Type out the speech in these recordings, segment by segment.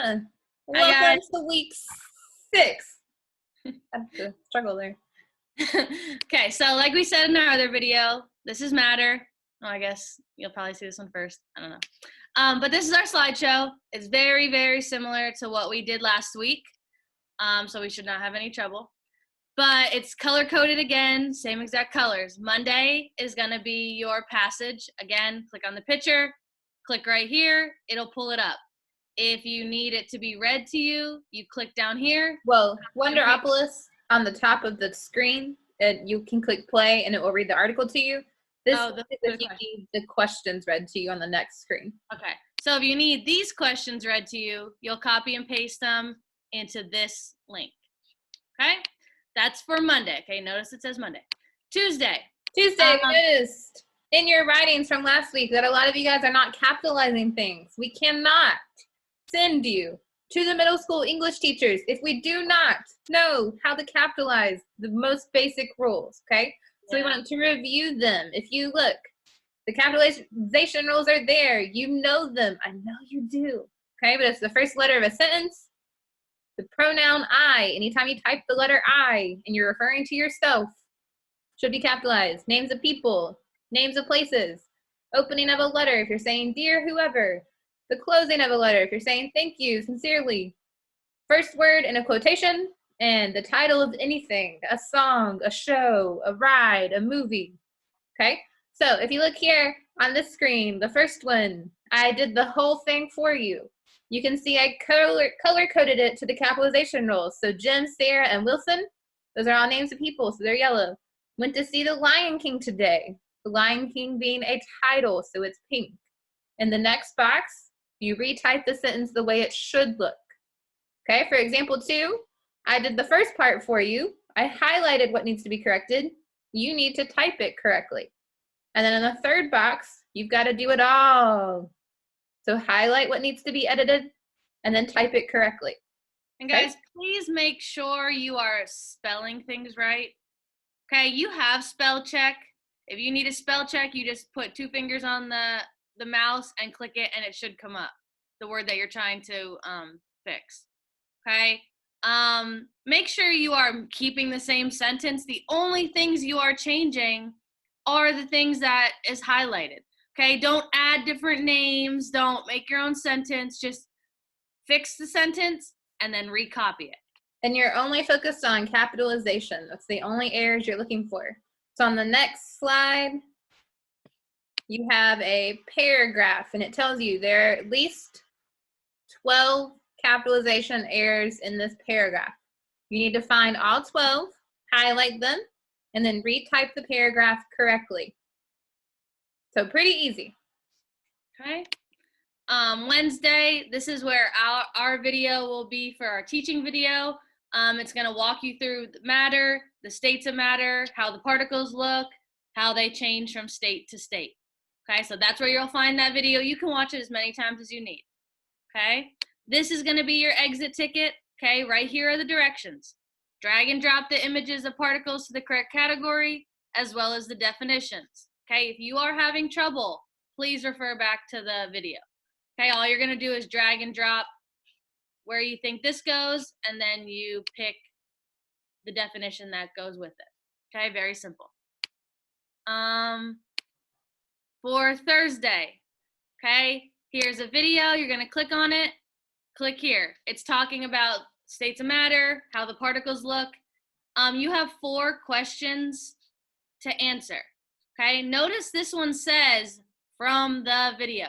everyone. Hi, Welcome guys. to week 6. Had to struggle there. Okay, so like we said in our other video, this is Matter. Oh, I guess you'll probably see this one first. I don't know. But this is our slideshow. It's very, very similar to what we did last week. So we should not have any trouble. But it's color-coded again, same exact colors. Monday is going to be your passage. Again, click on the picture, click right here, it'll pull it up. If you need it to be read to you, you click down here. Well, Wonderopolis on the top of the screen, you can click play and it will read the article to you. This is if you need the questions read to you on the next screen. Okay, so if you need these questions read to you, you'll copy and paste them into this link. Okay, that's for Monday. Okay, notice it says Monday. Tuesday, we noticed in your writings from last week that a lot of you guys are not capitalizing things. We cannot send you to the middle school English teachers if we do not know how to capitalize the most basic rules, okay? So we want to review them. If you look, the capitalization rules are there. You know them. I know you do, okay? But it's the first letter of a sentence, the pronoun I. Anytime you type the letter I and you're referring to yourself, should be capitalized. Names of people, names of places, opening of a letter if you're saying dear whoever, the closing of a letter if you're saying thank you sincerely, first word in a quotation, and the title of anything, a song, a show, a ride, a movie. Okay, so if you look here on this screen, the first one, I did the whole thing for you. You can see I color-coded it to the capitalization rules. So Jim, Sarah, and Wilson, those are all names of people, so they're yellow. Went to see The Lion King today. The Lion King being a title, so it's pink. In the next box, you retype the sentence the way it should look. Okay, for example 2, I did the first part for you. I highlighted what needs to be corrected. You need to type it correctly. And then in the third box, you've got to do it all. So highlight what needs to be edited and then type it correctly. And guys, please make sure you are spelling things right. Okay, you have spell check. If you need a spell check, you just put 2 fingers on the mouse and click it and it should come up, the word that you're trying to fix. Okay, make sure you are keeping the same sentence. The only things you are changing are the things that is highlighted. Okay, don't add different names, don't make your own sentence, just fix the sentence and then recopy it. And you're only focused on capitalization. That's the only errors you're looking for. So on the next slide, you have a paragraph and it tells you there are at least 12 capitalization errors in this paragraph. You need to find all 12, highlight them, and then retype the paragraph correctly. So pretty easy. Okay. Wednesday, this is where our video will be for our teaching video. It's going to walk you through matter, the states of matter, how the particles look, how they change from state to state. Okay, so that's where you'll find that video. You can watch it as many times as you need. Okay, this is going to be your exit ticket. Okay, right here are the directions. Drag and drop the images of particles to the correct category, as well as the definitions. Okay, if you are having trouble, please refer back to the video. Okay, all you're going to do is drag and drop where you think this goes, and then you pick the definition that goes with it. Okay, very simple. For Thursday, okay, here's a video. You're going to click on it. Click here. It's talking about states of matter, how the particles look. You have 4 questions to answer. Okay, notice this one says from the video.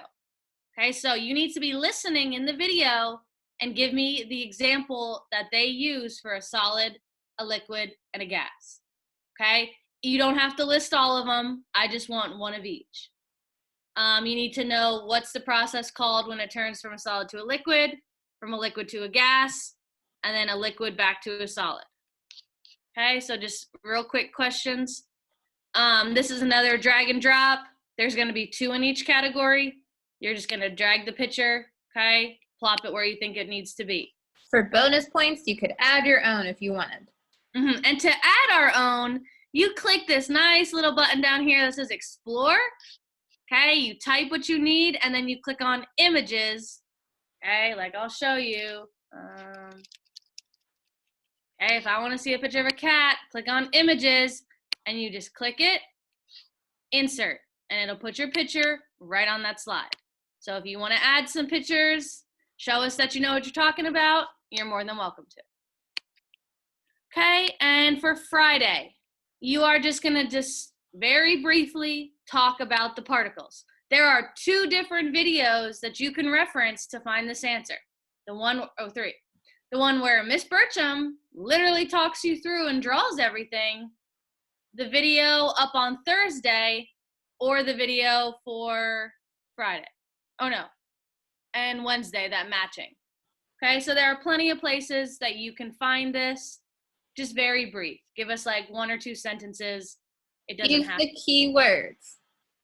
Okay, so you need to be listening in the video and give me the example that they use for a solid, a liquid, and a gas. Okay, you don't have to list all of them. I just want one of each. You need to know what's the process called when it turns from a solid to a liquid, from a liquid to a gas, and then a liquid back to a solid. Okay, so just real quick questions. This is another drag and drop. There's going to be 2 in each category. You're just going to drag the picture, okay, plop it where you think it needs to be. For bonus points, you could add your own if you wanted. And to add our own, you click this nice little button down here that says Explore. Okay, you type what you need, and then you click on Images, Okay, like I'll show you. Okay, if I want to see a picture of a cat, click on images and you just click it, insert, and it'll put your picture right on that slide. So if you want to add some pictures, show us that you know what you're talking about, you're more than welcome to. Okay, and for Friday, you are just gonna just very briefly talk about the particles. There are 2 different videos that you can reference to find this answer. The one where Miss Burcham literally talks you through and draws everything, the video up on Thursday, or the video for Friday. Oh no, and Wednesday, that matching. Okay, so there are plenty of places that you can find this. Just very brief. Give us like 1 or 2 sentences. It doesn't Use have the keywords.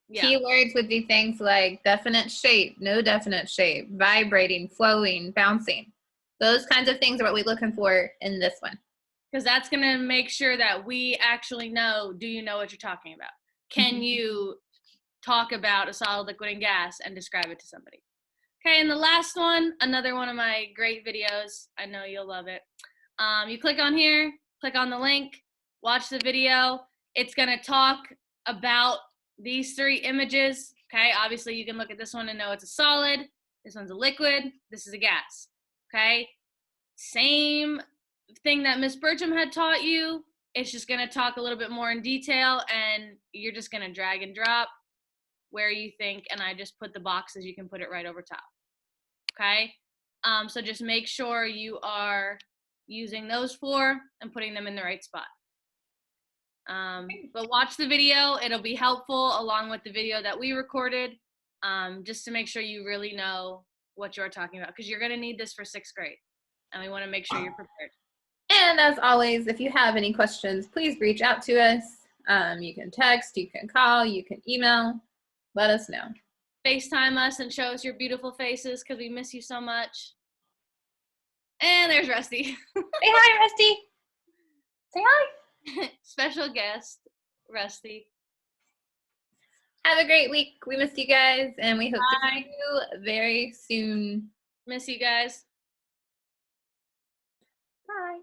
Yeah. Keywords would be things like definite shape, no definite shape, vibrating, flowing, bouncing. Those kinds of things are what we're looking for in this one. Because that's going to make sure that we actually know, do you know what you're talking about? Can you talk about a solid, liquid, and gas and describe it to somebody? Okay, and the last one, another one of my great videos. I know you'll love it. You click on here, click on the link, watch the video. It's going to talk about these 3 images. Okay, obviously you can look at this one and know it's a solid. This one's a liquid. This is a gas. Okay, same thing that Miss Burcham had taught you. It's just going to talk a little bit more in detail, and you're just going to drag and drop where you think, and I just put the boxes, you can put it right over top. Okay, so just make sure you are using those 4 and putting them in the right spot. But watch the video, it'll be helpful along with the video that we recorded, just to make sure you really know what you're talking about, because you're going to need this for 6th grade, and we want to make sure you're prepared. And as always, if you have any questions, please reach out to us. You can text, you can call, you can email. Let us know. FaceTime us and show us your beautiful faces, because we miss you so much. And there's Rusty. Say hi, Rusty. Say hi. Special guest, Rusty. Have a great week. We missed you guys, and we hope to see you very soon. Miss you guys. Bye.